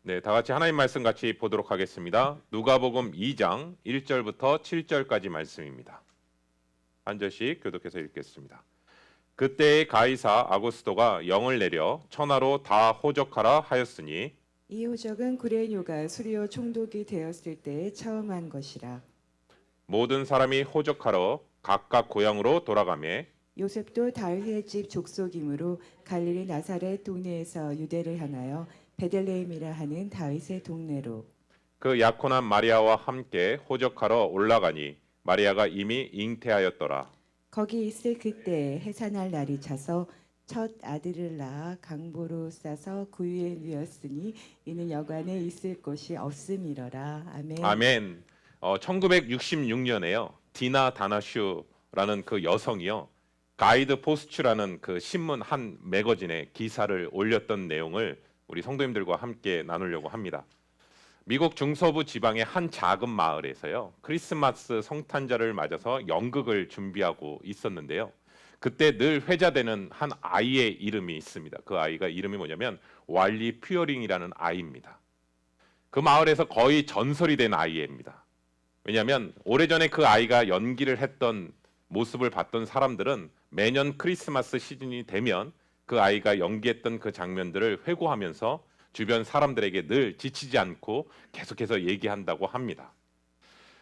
네, 다 같이 하나님 말씀 같이 보도록 하겠습니다. 누가복음 2장 1절부터 7절까지 말씀입니다. 한 절씩 교독해서 읽겠습니다. 그때의 가이사 아구스도가 영을 내려 천하로 다 호적하라 하였으니 이 호적은 구레뇨가 수리오 총독이 되었을 때에 처음 한 것이라. 모든 사람이 호적하러 각각 고향으로 돌아가매 요셉도 다윗의 집 족속이므로 갈릴리 나사렛 동네에서 유대를 향하여 베들레헴이라 하는 다윗의 동네로. 그 약혼한 마리아와 함께 호적하러 올라가니 마리아가 이미 잉태하였더라. 거기 있을 그때 해산할 날이 차서 첫 아들을 낳아 강보로 싸서 구유에 누였으니 이는 여관에 있을 곳이 없음이러라. 아멘. 아멘. 1966년에요. 디나 다나슈라는 그 여성이요. 가이드 포스트라는 그 신문 한 매거진에 기사를 올렸던 내용을 우리 성도님들과 함께 나누려고 합니다. 미국 중서부 지방의 한 작은 마을에서요. 크리스마스 성탄절을 맞아서 연극을 준비하고 있었는데요. 그때 늘 회자되는 한 아이의 이름이 있습니다. 그 아이가 이름이 뭐냐면 왈리 퓨어링이라는 아이입니다. 그 마을에서 거의 전설이 된 아이입니다. 왜냐하면 오래전에 그 아이가 연기를 했던 모습을 봤던 사람들은 매년 크리스마스 시즌이 되면 그 아이가 연기했던 그 장면들을 회고하면서 주변 사람들에게 늘 지치지 않고 계속해서 얘기한다고 합니다.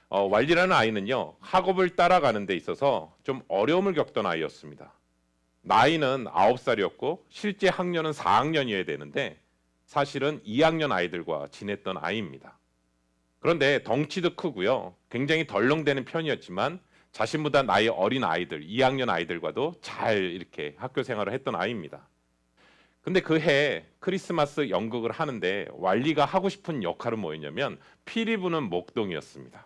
왈리라는 아이는요, 학업을 따라가는 데 있어서 좀 어려움을 겪던 아이였습니다. 나이는 9살이었고 실제 학년은 4학년이어야 되는데 사실은 2학년 아이들과 지냈던 아이입니다. 그런데 덩치도 크고요. 굉장히 덜렁대는 편이었지만 자신보다 나이 어린 아이들, 2학년 아이들과도 잘 이렇게 학교 생활을 했던 아이입니다. 근데 그 해 크리스마스 연극을 하는데 왈리가 하고 싶은 역할은 뭐였냐면 피리 부는 목동이었습니다.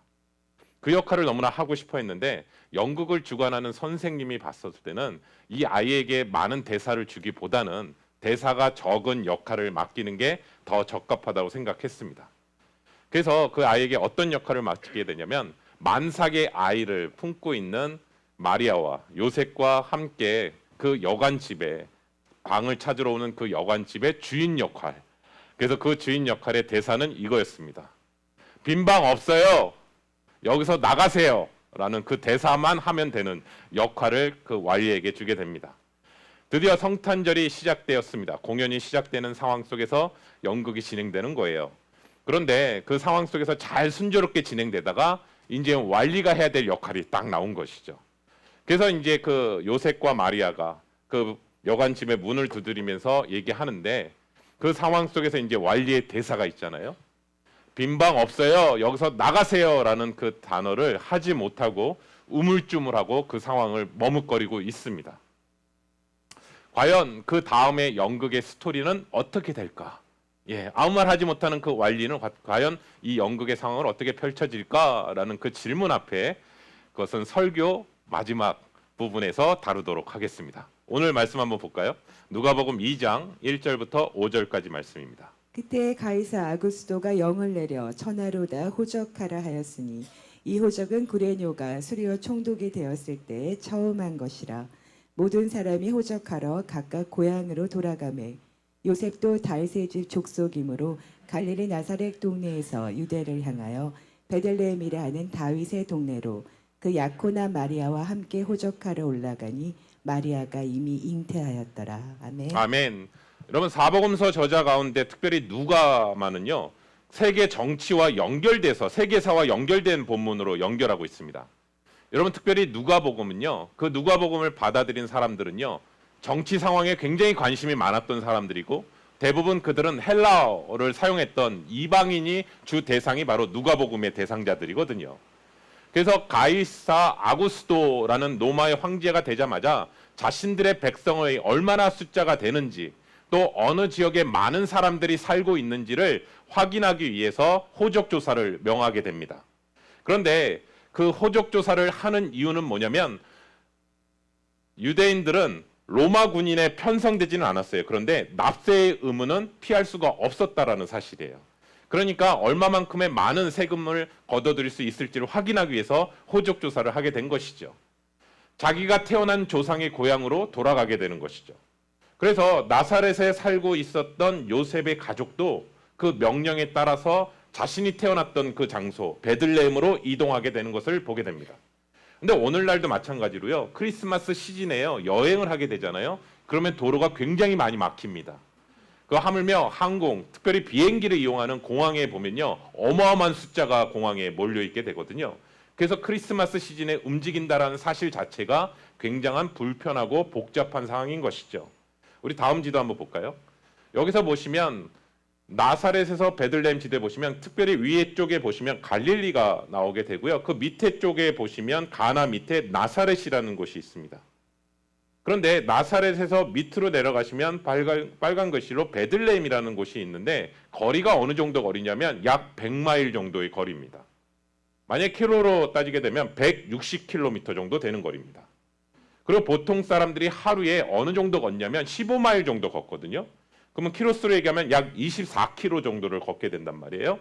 그 역할을 너무나 하고 싶어 했는데 연극을 주관하는 선생님이 봤었을 때는 이 아이에게 많은 대사를 주기보다는 대사가 적은 역할을 맡기는 게 더 적합하다고 생각했습니다. 그래서 그 아이에게 어떤 역할을 맡기게 되냐면 만삭의 아이를 품고 있는 마리아와 요셉과 함께 그 여관집에 방을 찾으러 오는 그 여관집의 주인 역할. 그래서 그 주인 역할의 대사는 이거였습니다. 빈 방 없어요. 여기서 나가세요. 라는 그 대사만 하면 되는 역할을 그 왈리에게 주게 됩니다. 드디어 성탄절이 시작되었습니다. 공연이 시작되는 상황 속에서 연극이 진행되는 거예요. 그런데 그 상황 속에서 잘 순조롭게 진행되다가 이제 왈리가 해야 될 역할이 딱 나온 것이죠. 그래서 이제 그 요셉과 마리아가 그 여관집의 문을 두드리면서 얘기하는데 그 상황 속에서 이제 왈리의 대사가 있잖아요. 빈 방 없어요. 여기서 나가세요라는 그 단어를 하지 못하고 우물쭈물하고 그 상황을 머뭇거리고 있습니다. 과연 그 다음에 연극의 스토리는 어떻게 될까? 아무 말 하지 못하는 그 왈리는 과연 이 연극의 상황을 어떻게 펼쳐질까라는 그 질문 앞에 그것은 설교 마지막 부분에서 다루도록 하겠습니다. 오늘 말씀 한번 볼까요? 누가복음 2장 1절부터 5절까지 말씀입니다. 그때 가이사 아구스도가 영을 내려 천하로 다 호적하라 하였으니 이 호적은 구레뇨가 수리오 총독이 되었을 때에 처음 한 것이라. 모든 사람이 호적하러 각각 고향으로 돌아가매 요셉도 다윗의 집 족속이므로 갈릴리 나사렛 동네에서 유대를 향하여 베들레헴이라 하는 다윗의 동네로 그 약혼한 마리아와 함께 호적하러 올라가니 마리아가 이미 잉태하였더라. 아멘. 아멘. 여러분 사복음서 저자 가운데 특별히 누가만은요. 세계 정치와 연결돼서 세계사와 연결된 본문으로 연결하고 있습니다. 여러분 특별히 누가복음은요. 그 누가복음을 받아들인 사람들은요. 정치 상황에 굉장히 관심이 많았던 사람들이고 대부분 그들은 헬라어를 사용했던 이방인이 주 대상이 바로 누가복음의 대상자들이거든요. 그래서 가이사 아구스도라는 로마의 황제가 되자마자 자신들의 백성의 얼마나 숫자가 되는지 또 어느 지역에 많은 사람들이 살고 있는지를 확인하기 위해서 호적 조사를 명하게 됩니다. 그런데 그 호적 조사를 하는 이유는 뭐냐면 유대인들은 로마 군인에 편성되지는 않았어요. 그런데 납세의 의무는 피할 수가 없었다라는 사실이에요. 그러니까 얼마만큼의 많은 세금을 걷어들일 수 있을지를 확인하기 위해서 호적 조사를 하게 된 것이죠. 자기가 태어난 조상의 고향으로 돌아가게 되는 것이죠. 그래서 나사렛에 살고 있었던 요셉의 가족도 그 명령에 따라서 자신이 태어났던 그 장소 베들레헴으로 이동하게 되는 것을 보게 됩니다. 근데 오늘날도 마찬가지로요. 크리스마스 시즌에요. 여행을 하게 되잖아요. 그러면 도로가 굉장히 많이 막힙니다. 그 하물며 항공, 특별히 비행기를 이용하는 공항에 보면요. 어마어마한 숫자가 공항에 몰려 있게 되거든요. 그래서 크리스마스 시즌에 움직인다라는 사실 자체가 굉장한 불편하고 복잡한 상황인 것이죠. 우리 다음 지도 한번 볼까요? 여기서 보시면 나사렛에서 베들레헴 지대 보시면 특별히 위에 쪽에 보시면 갈릴리가 나오게 되고요. 그 밑에 쪽에 보시면 가나 밑에 나사렛이라는 곳이 있습니다. 그런데 나사렛에서 밑으로 내려가시면 빨간 글씨로 베들레헴이라는 곳이 있는데 거리가 어느 정도 거리냐면 약 100마일 정도의 거리입니다. 만약 킬로로 따지게 되면 160km 정도 되는 거리입니다. 그리고 보통 사람들이 하루에 어느 정도 걷냐면 15마일 정도 걷거든요. 그러면 키로수로 얘기하면 약 24km 정도를 걷게 된단 말이에요.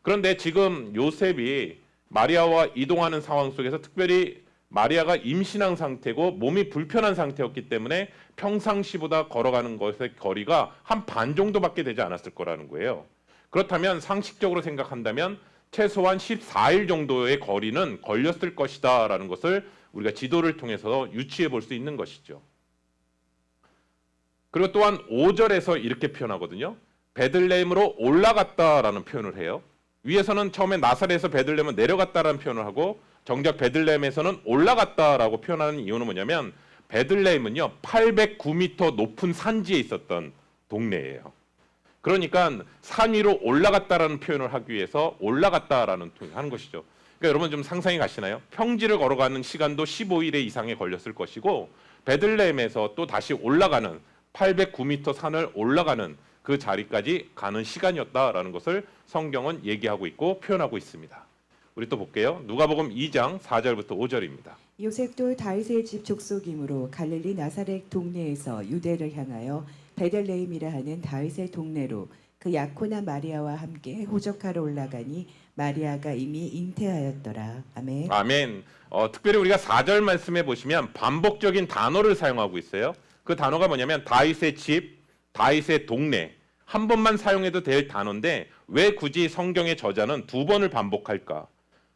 그런데 지금 요셉이 마리아와 이동하는 상황 속에서 특별히 마리아가 임신한 상태고 몸이 불편한 상태였기 때문에 평상시보다 걸어가는 것의 거리가 한 반 정도밖에 되지 않았을 거라는 거예요. 그렇다면 상식적으로 생각한다면 최소한 14일 정도의 거리는 걸렸을 것이다 라는 것을 우리가 지도를 통해서 유추해 볼 수 있는 것이죠. 그리고 또한 5절에서 이렇게 표현하거든요. 베들레헴으로 올라갔다라는 표현을 해요. 위에서는 처음에 나사렛에서 베들레헴은 내려갔다라는 표현을 하고 정작 베들레헴에서는 올라갔다라고 표현하는 이유는 뭐냐면 베들레헴은요 809m 높은 산지에 있었던 동네예요. 그러니까 산 위로 올라갔다라는 표현을 하기 위해서 올라갔다라는 표현을 하는 것이죠. 그러니까 여러분 좀 상상이 가시나요? 평지를 걸어가는 시간도 15일 이상에 걸렸을 것이고 베들레헴에서 또 다시 올라가는 809m 산을 올라가는 그 자리까지 가는 시간이었다라는 것을 성경은 얘기하고 있고 표현하고 있습니다. 우리 또 볼게요. 누가복음 2장 4절부터 5절입니다. 요셉도 다윗의 집 족속이므로 갈릴리 나사렛 동네에서 유대를 향하여 베들레헴이라 하는 다윗의 동네로 그 약혼한 마리아와 함께 호적하러 올라가니 마리아가 이미 잉태하였더라. 아멘. 아멘. 특별히 우리가 4절 말씀에 보시면 반복적인 단어를 사용하고 있어요. 그 단어가 뭐냐면 다윗의 집, 다윗의 동네. 한 번만 사용해도 될 단어인데 왜 굳이 성경의 저자는 두 번을 반복할까?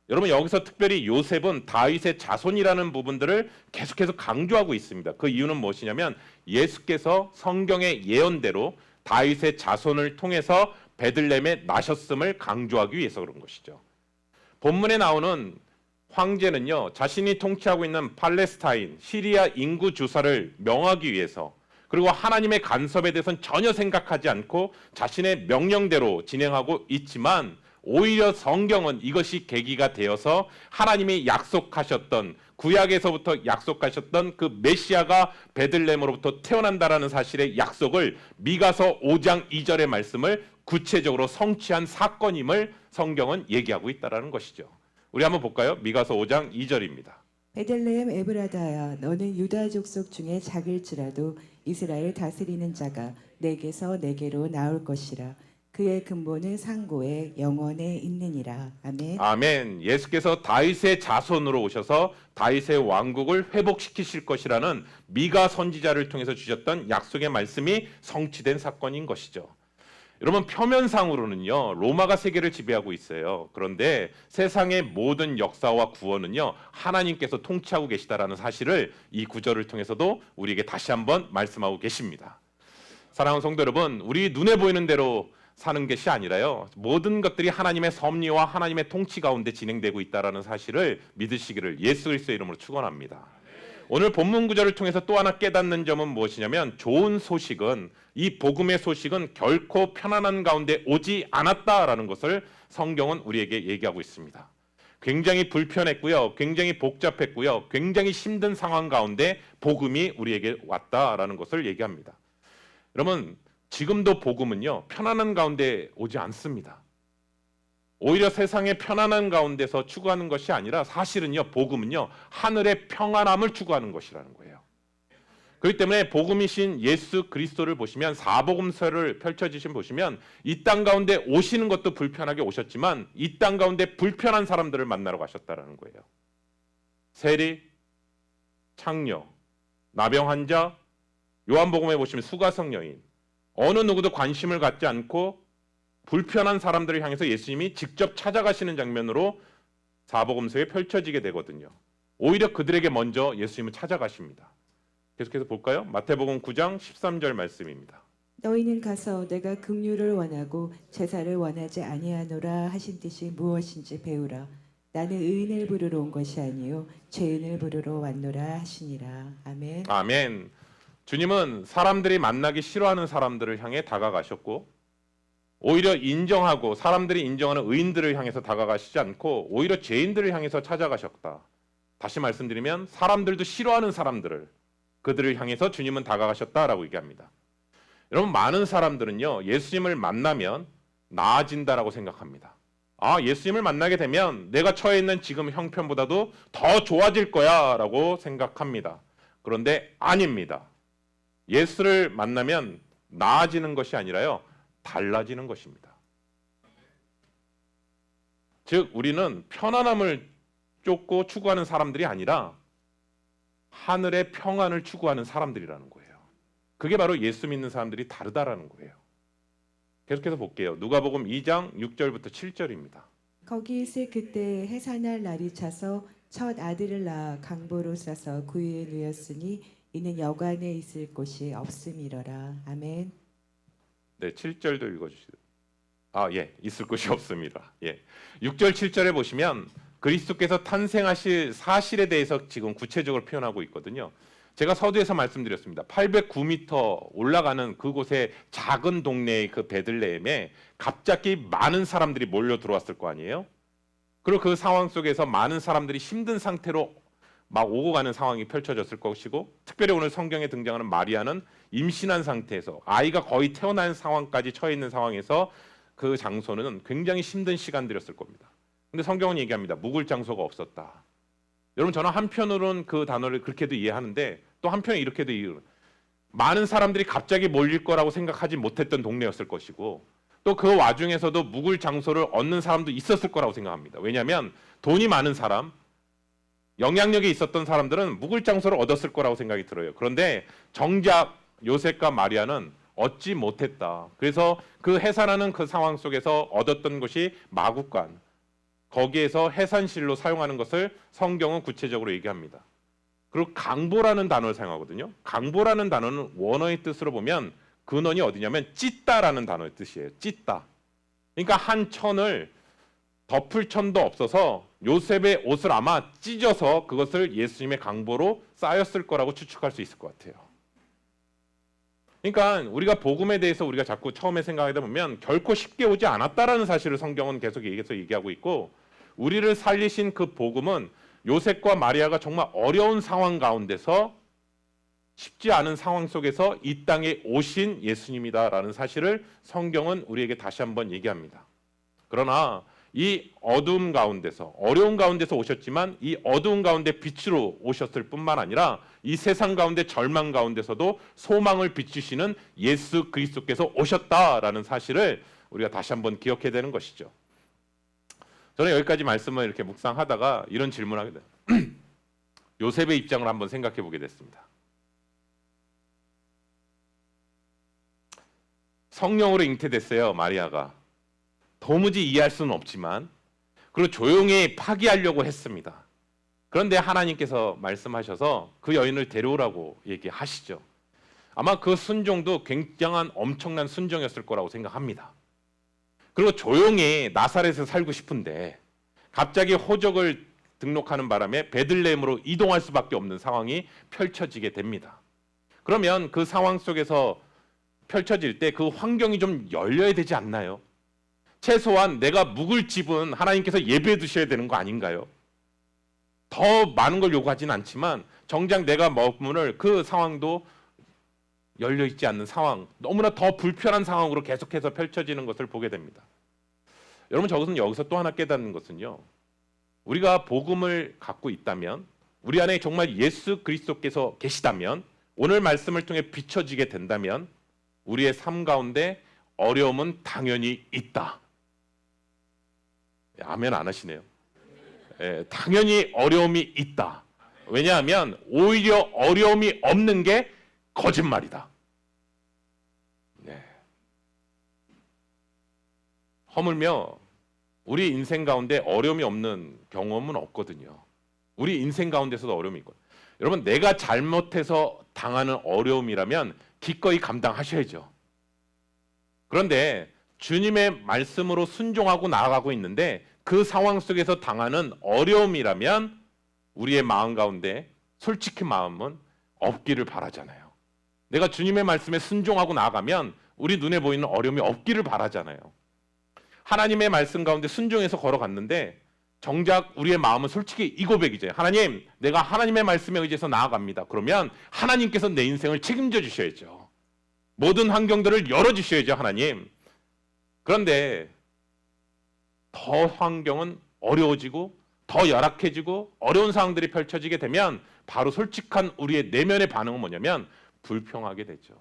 여러분 여기서 특별히 요셉은 다윗의 자손이라는 부분들을 계속해서 강조하고 있습니다. 그 이유는 무엇이냐면 예수께서 성경의 예언대로 다윗의 자손을 통해서 베들레헴에 나셨음을 강조하기 위해서 그런 것이죠. 본문에 나오는 황제는요, 자신이 통치하고 있는 팔레스타인, 시리아 인구 주사를 명하기 위해서 그리고 하나님의 간섭에 대해서는 전혀 생각하지 않고 자신의 명령대로 진행하고 있지만 오히려 성경은 이것이 계기가 되어서 하나님이 약속하셨던 구약에서부터 약속하셨던 그 메시아가 베들레헴으로부터 태어난다라는 사실의 약속을 미가서 5장 2절의 말씀을 구체적으로 성취한 사건임을 성경은 얘기하고 있다라는 것이죠. 우리 한번 볼까요? 미가서 5장 2절입니다. 베들레헴 에브라다야 너는 유다 족속 중에 작을지라도 이스라엘 다스리는 자가 내게서 내게로 나올 것이라. 그의 근본은 상고에 영원에 있느니라. 아멘. 아멘. 예수께서 다윗의 자손으로 오셔서 다윗의 왕국을 회복시키실 것이라는 미가 선지자를 통해서 주셨던 약속의 말씀이 성취된 사건인 것이죠. 여러분 표면상으로는요 로마가 세계를 지배하고 있어요. 그런데 세상의 모든 역사와 구원은요 하나님께서 통치하고 계시다라는 사실을 이 구절을 통해서도 우리에게 다시 한번 말씀하고 계십니다. 사랑하는 성도 여러분, 우리 눈에 보이는 대로 사는 것이 아니라요 모든 것들이 하나님의 섭리와 하나님의 통치 가운데 진행되고 있다라는 사실을 믿으시기를 예수 그리스도의 이름으로 축원합니다. 오늘 본문 구절을 통해서 또 하나 깨닫는 점은 무엇이냐면 좋은 소식은 이 복음의 소식은 결코 편안한 가운데 오지 않았다라는 것을 성경은 우리에게 얘기하고 있습니다. 굉장히 불편했고요. 굉장히 복잡했고요. 굉장히 힘든 상황 가운데 복음이 우리에게 왔다라는 것을 얘기합니다. 여러분 지금도 복음은요 편안한 가운데 오지 않습니다. 오히려 세상의 편안한 가운데서 추구하는 것이 아니라 사실은요 복음은요 하늘의 평안함을 추구하는 것이라는 거예요. 그렇기 때문에 복음이신 예수 그리스도를 보시면 사복음서를 펼쳐지신 보시면 이 땅 가운데 오시는 것도 불편하게 오셨지만 이 땅 가운데 불편한 사람들을 만나러 가셨다라는 거예요. 세리, 창녀, 나병 환자, 요한복음에 보시면 수가성 여인, 어느 누구도 관심을 갖지 않고 불편한 사람들을 향해서 예수님이 직접 찾아가시는 장면으로 사복음서에 펼쳐지게 되거든요. 오히려 그들에게 먼저 예수님은 찾아가십니다. 계속해서 볼까요? 마태복음 9장 13절 말씀입니다. 너희는 가서 내가 긍휼을 원하고 제사를 원하지 아니하노라 하신 뜻이 무엇인지 배우라. 나는 의인을 부르러 온 것이 아니요 죄인을 부르러 왔노라 하시니라. 아멘. 아멘. 주님은 사람들이 만나기 싫어하는 사람들을 향해 다가가셨고 오히려 인정하고 사람들이 인정하는 의인들을 향해서 다가가시지 않고 오히려 죄인들을 향해서 찾아가셨다. 다시 말씀드리면 사람들도 싫어하는 사람들을 그들을 향해서 주님은 다가가셨다라고 얘기합니다. 여러분 많은 사람들은요 예수님을 만나면 나아진다라고 생각합니다. 아 예수님을 만나게 되면 내가 처해 있는 지금 형편보다도 더 좋아질 거야라고 생각합니다. 그런데 아닙니다. 예수를 만나면 나아지는 것이 아니라요 달라지는 것입니다. 즉 우리는 편안함을 쫓고 추구하는 사람들이 아니라 하늘의 평안을 추구하는 사람들이라는 거예요. 그게 바로 예수 믿는 사람들이 다르다라는 거예요. 계속해서 볼게요. 누가복음 2장 6절부터 7절입니다. 거기 있을 그때 해산할 날이 차서 첫 아들을 낳아 강보로 싸서 구유에 누였으니 이는 여관에 있을 곳이 없음이러라. 아멘. 네, 7절도 읽어주시죠. 예, 있을 곳이 없습니다. 예, 6절 7절에 보시면 그리스도께서 탄생하실 사실에 대해서 지금 구체적으로 표현하고 있거든요. 제가 서두에서 말씀드렸습니다. 809m 올라가는 그곳의 작은 동네의 그 베들레헴에 갑자기 많은 사람들이 몰려 들어왔을 거 아니에요. 그리고 그 상황 속에서 많은 사람들이 힘든 상태로 막 오고 가는 상황이 펼쳐졌을 것이고 특별히 오늘 성경에 등장하는 마리아는 임신한 상태에서 아이가 거의 태어난 상황까지 처해 있는 상황에서 그 장소는 굉장히 힘든 시간들이었을 겁니다. 근데 성경은 얘기합니다. 묵을 장소가 없었다. 여러분 저는 한편으로는 그 단어를 그렇게도 이해하는데 또 한편에 이렇게도 이해해요. 많은 사람들이 갑자기 몰릴 거라고 생각하지 못했던 동네였을 것이고 또 그 와중에서도 묵을 장소를 얻는 사람도 있었을 거라고 생각합니다. 왜냐하면 돈이 많은 사람, 영향력이 있었던 사람들은 묵을 장소를 얻었을 거라고 생각이 들어요. 그런데 정작 요셉과 마리아는 얻지 못했다. 그래서 그 해산하는 그 상황 속에서 얻었던 것이 마구간, 거기에서 해산실로 사용하는 것을 성경은 구체적으로 얘기합니다. 그리고 강보라는 단어를 사용하거든요. 강보라는 단어는 원어의 뜻으로 보면 근원이 어디냐면 찢다라는 단어의 뜻이에요. 찢다. 그러니까 한 천을 덮을 천도 없어서 요셉의 옷을 아마 찢어서 그것을 예수님의 강보로 쌓였을 거라고 추측할 수 있을 것 같아요. 그러니까 우리가 복음에 대해서 우리가 자꾸 처음에 생각하다 보면 결코 쉽게 오지 않았다라는 사실을 성경은 계속 얘기하고 있고 우리를 살리신 그 복음은 요셉과 마리아가 정말 어려운 상황 가운데서 쉽지 않은 상황 속에서 이 땅에 오신 예수님이다라는 사실을 성경은 우리에게 다시 한번 얘기합니다. 그러나 이 어두움 가운데서 어려운 가운데서 오셨지만 이 어두운 가운데 빛으로 오셨을 뿐만 아니라 이 세상 가운데 절망 가운데서도 소망을 비추시는 예수 그리스도께서 오셨다라는 사실을 우리가 다시 한번 기억해야 되는 것이죠. 저는 여기까지 말씀을 이렇게 묵상하다가 이런 질문을 하게 돼요. 요셉의 입장을 한번 생각해 보게 됐습니다. 성령으로 잉태됐어요, 마리아가. 도무지 이해할 수는 없지만 그리고 조용히 파기하려고 했습니다. 그런데 하나님께서 말씀하셔서 그 여인을 데려오라고 얘기하시죠. 아마 그 순종도 굉장한 엄청난 순종이었을 거라고 생각합니다. 그리고 조용히 나사렛에서 살고 싶은데 갑자기 호적을 등록하는 바람에 베들레헴으로 이동할 수밖에 없는 상황이 펼쳐지게 됩니다. 그러면 그 상황 속에서 펼쳐질 때 그 환경이 좀 열려야 되지 않나요? 최소한 내가 묵을 집은 하나님께서 예배해 두셔야 되는 거 아닌가요? 더 많은 걸 요구하지는 않지만 정작 내가 머무를 그 상황도 열려있지 않는 상황, 너무나 더 불편한 상황으로 계속해서 펼쳐지는 것을 보게 됩니다. 여러분 저것은 여기서 또 하나 깨닫는 것은요. 우리가 복음을 갖고 있다면 우리 안에 정말 예수 그리스도께서 계시다면 오늘 말씀을 통해 비춰지게 된다면 우리의 삶 가운데 어려움은 당연히 있다. 아멘 안 하시네요. 당연히 어려움이 있다. 왜냐하면 오히려 어려움이 없는 게 거짓말이다. 네. 허물며 우리 인생 가운데 어려움이 없는 경험은 없거든요. 우리 인생 가운데서도 어려움이 있고, 여러분 내가 잘못해서 당하는 어려움이라면 기꺼이 감당하셔야죠. 그런데 주님의 말씀으로 순종하고 나아가고 있는데 그 상황 속에서 당하는 어려움이라면 우리의 마음 가운데 솔직히 마음은 없기를 바라잖아요. 내가 주님의 말씀에 순종하고 나아가면 우리 눈에 보이는 어려움이 없기를 바라잖아요. 하나님의 말씀 가운데 순종해서 걸어갔는데 정작 우리의 마음은 솔직히 이 고백이죠. 하나님, 내가 하나님의 말씀에 의지해서 나아갑니다. 그러면 하나님께서 내 인생을 책임져 주셔야죠. 모든 환경들을 열어주셔야죠, 하나님. 그런데 더 환경은 어려워지고 더 열악해지고 어려운 상황들이 펼쳐지게 되면 바로 솔직한 우리의 내면의 반응은 뭐냐면 불평하게 되죠.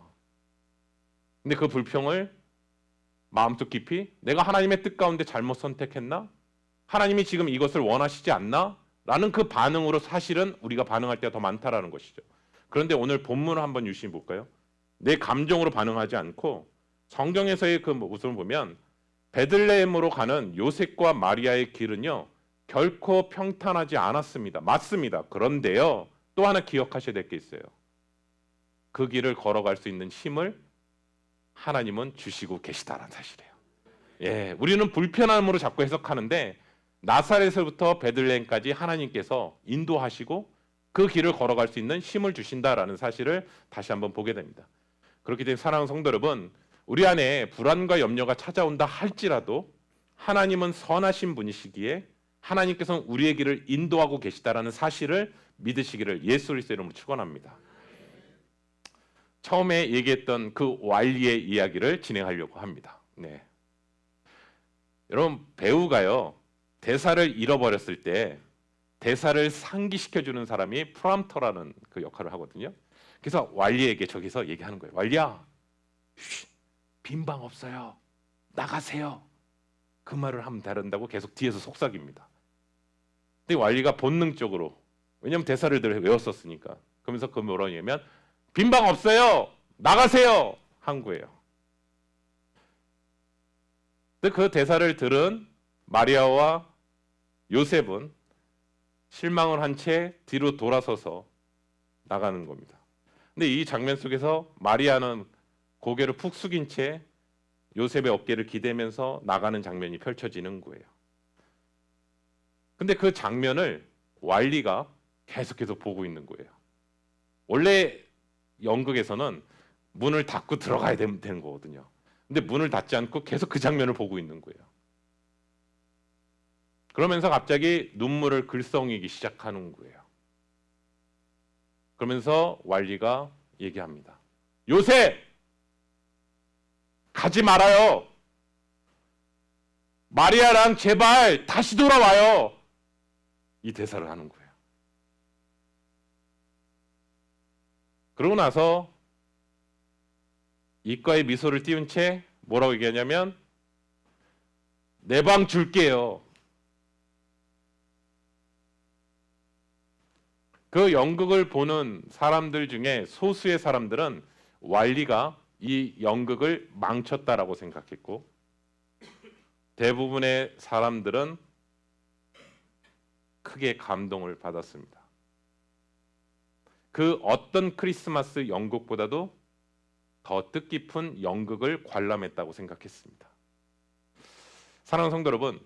근데 그 불평을 마음속 깊이 내가 하나님의 뜻 가운데 잘못 선택했나? 하나님이 지금 이것을 원하시지 않나? 라는 그 반응으로 사실은 우리가 반응할 때가 더 많다라는 것이죠. 그런데 오늘 본문을 한번 유심히 볼까요? 내 감정으로 반응하지 않고 성경에서의 그 모습을 보면 베들레헴으로 가는 요셉과 마리아의 길은요 결코 평탄하지 않았습니다. 맞습니다. 그런데요 또 하나 기억하셔야 될 게 있어요. 그 길을 걸어갈 수 있는 힘을 하나님은 주시고 계시다라는 사실이에요. 예, 우리는 불편함으로 자꾸 해석하는데 나사렛에서부터 베들레헴까지 하나님께서 인도하시고 그 길을 걸어갈 수 있는 힘을 주신다라는 사실을 다시 한번 보게 됩니다. 그렇기 때문에 사랑하는 성도 여러분, 우리 안에 불안과 염려가 찾아온다 할지라도 하나님은 선하신 분이시기에 하나님께서는 우리의 길을 인도하고 계시다라는 사실을 믿으시기를 예수 그리스도의 이름으로 축원합니다. 처음에 얘기했던 그 왈리의 이야기를 진행하려고 합니다. 네. 여러분 배우가요 대사를 잃어버렸을 때 대사를 상기시켜주는 사람이 프롬프터라는 그 역할을 하거든요. 그래서 왈리에게 저기서 얘기하는 거예요. 왈리야, 빈방 없어요. 나가세요. 그 말을 하면 다른다고 계속 뒤에서 속삭입니다. 근데 왈리가 본능적으로, 왜냐하면 대사를 늘 외웠었으니까, 그러면서 그 뭐라고 하냐면 빈방 없어요. 나가세요. 한 거예요. 근데 그 대사를 들은 마리아와 요셉은 실망을 한 채 뒤로 돌아서서 나가는 겁니다. 근데 이 장면 속에서 마리아는 고개를 푹 숙인 채 요셉의 어깨를 기대면서 나가는 장면이 펼쳐지는 거예요. 근데 그 장면을 왈리가 계속해서 보고 있는 거예요. 원래 연극에서는 문을 닫고 들어가야 되는 거거든요. 근데 문을 닫지 않고 계속 그 장면을 보고 있는 거예요. 그러면서 갑자기 눈물을 글썽이기 시작하는 거예요. 그러면서 왈리가 얘기합니다. 요셉! 가지 말아요. 마리아랑 제발 다시 돌아와요. 이 대사를 하는 거예요. 그러고 나서 이과에 미소를 띄운 채 뭐라고 얘기하냐면 내 방 줄게요. 그 연극을 보는 사람들 중에 소수의 사람들은 왈리가 이 연극을 망쳤다라고 생각했고 대부분의 사람들은 크게 감동을 받았습니다. 그 어떤 크리스마스 연극보다도 더 뜻깊은 연극을 관람했다고 생각했습니다. 사랑하는 성도 여러분,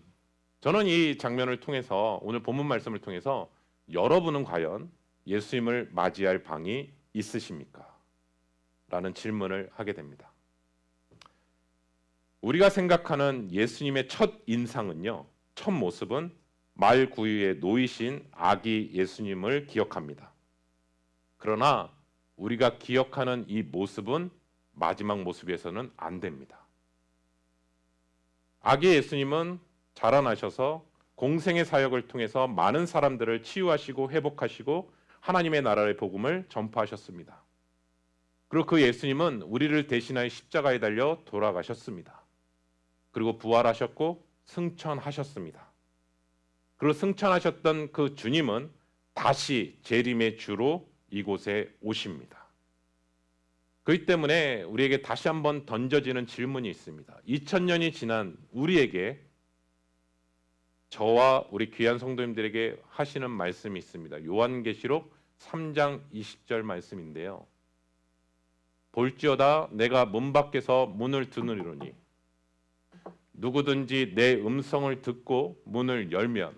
저는 이 장면을 통해서 오늘 본문 말씀을 통해서 여러분은 과연 예수님을 맞이할 방이 있으십니까? 라는 질문을 하게 됩니다. 우리가 생각하는 예수님의 첫 인상은요, 첫 모습은 말 구유에 놓이신 아기 예수님을 기억합니다. 그러나 우리가 기억하는 이 모습은 마지막 모습에서는 안 됩니다. 아기 예수님은 자라나셔서 공생의 사역을 통해서 많은 사람들을 치유하시고 회복하시고 하나님의 나라의 복음을 전파하셨습니다. 그리고 그 예수님은 우리를 대신하여 십자가에 달려 돌아가셨습니다. 그리고 부활하셨고 승천하셨습니다. 그리고 승천하셨던 그 주님은 다시 재림의 주로 이곳에 오십니다. 그렇기 때문에 우리에게 다시 한번 던져지는 질문이 있습니다. 2000년이 지난 우리에게, 저와 우리 귀한 성도님들에게 하시는 말씀이 있습니다. 요한계시록 3장 20절 말씀인데요. 볼지어다 내가 문 밖에서 문을 두드리노니 누구든지 내 음성을 듣고 문을 열면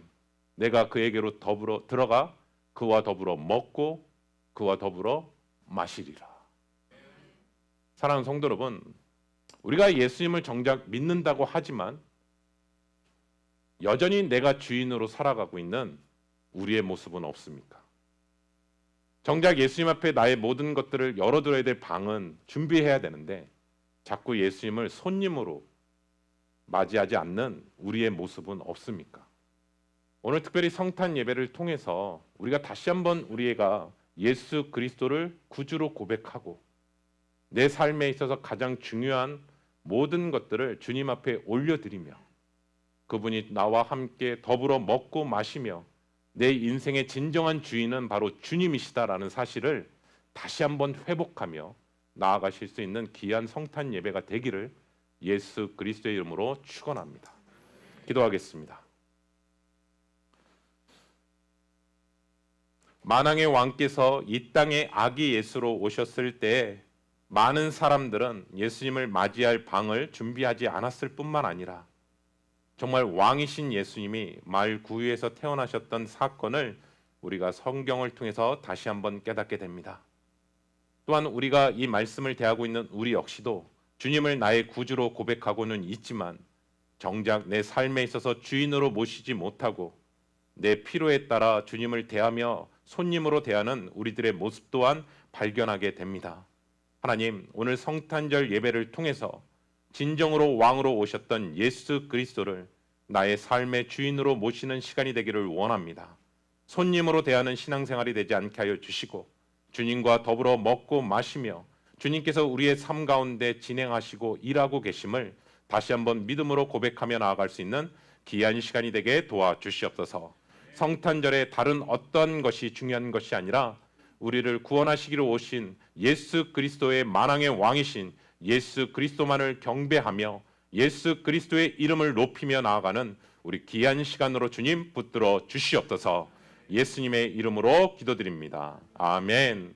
내가 그에게로 더불어 들어가 그와 더불어 먹고 그와 더불어 마시리라. 사랑하는 성도 여러분, 우리가 예수님을 정작 믿는다고 하지만 여전히 내가 주인으로 살아가고 있는 우리의 모습은 없습니까? 정작 예수님 앞에 나의 모든 것들을 열어둬야 될 방은 준비해야 되는데 자꾸 예수님을 손님으로 맞이하지 않는 우리의 모습은 없습니까? 오늘 특별히 성탄 예배를 통해서 우리가 다시 한번 우리가 예수 그리스도를 구주로 고백하고 내 삶에 있어서 가장 중요한 모든 것들을 주님 앞에 올려드리며 그분이 나와 함께 더불어 먹고 마시며 내 인생의 진정한 주인은 바로 주님이시다라는 사실을 다시 한번 회복하며 나아가실 수 있는 귀한 성탄 예배가 되기를 예수 그리스도의 이름으로 축원합니다. 기도하겠습니다. 만왕의 왕께서 이 땅에 아기 예수로 오셨을 때 많은 사람들은 예수님을 맞이할 방을 준비하지 않았을 뿐만 아니라 정말 왕이신 예수님이 말 구유에서 태어나셨던 사건을 우리가 성경을 통해서 다시 한번 깨닫게 됩니다. 또한 우리가 이 말씀을 대하고 있는 우리 역시도 주님을 나의 구주로 고백하고는 있지만 정작 내 삶에 있어서 주인으로 모시지 못하고 내 필요에 따라 주님을 대하며 손님으로 대하는 우리들의 모습 또한 발견하게 됩니다. 하나님, 오늘 성탄절 예배를 통해서 진정으로 왕으로 오셨던 예수 그리스도를 나의 삶의 주인으로 모시는 시간이 되기를 원합니다. 손님으로 대하는 신앙생활이 되지 않게 하여 주시고 주님과 더불어 먹고 마시며 주님께서 우리의 삶 가운데 진행하시고 일하고 계심을 다시 한번 믿음으로 고백하며 나아갈 수 있는 귀한 시간이 되게 도와주시옵소서. 성탄절에 다른 어떤 것이 중요한 것이 아니라 우리를 구원하시기로 오신 예수 그리스도의 만왕의 왕이신 예수 그리스도만을 경배하며 예수 그리스도의 이름을 높이며 나아가는 우리 귀한 시간으로 주님 붙들어 주시옵소서. 예수님의 이름으로 기도드립니다. 아멘.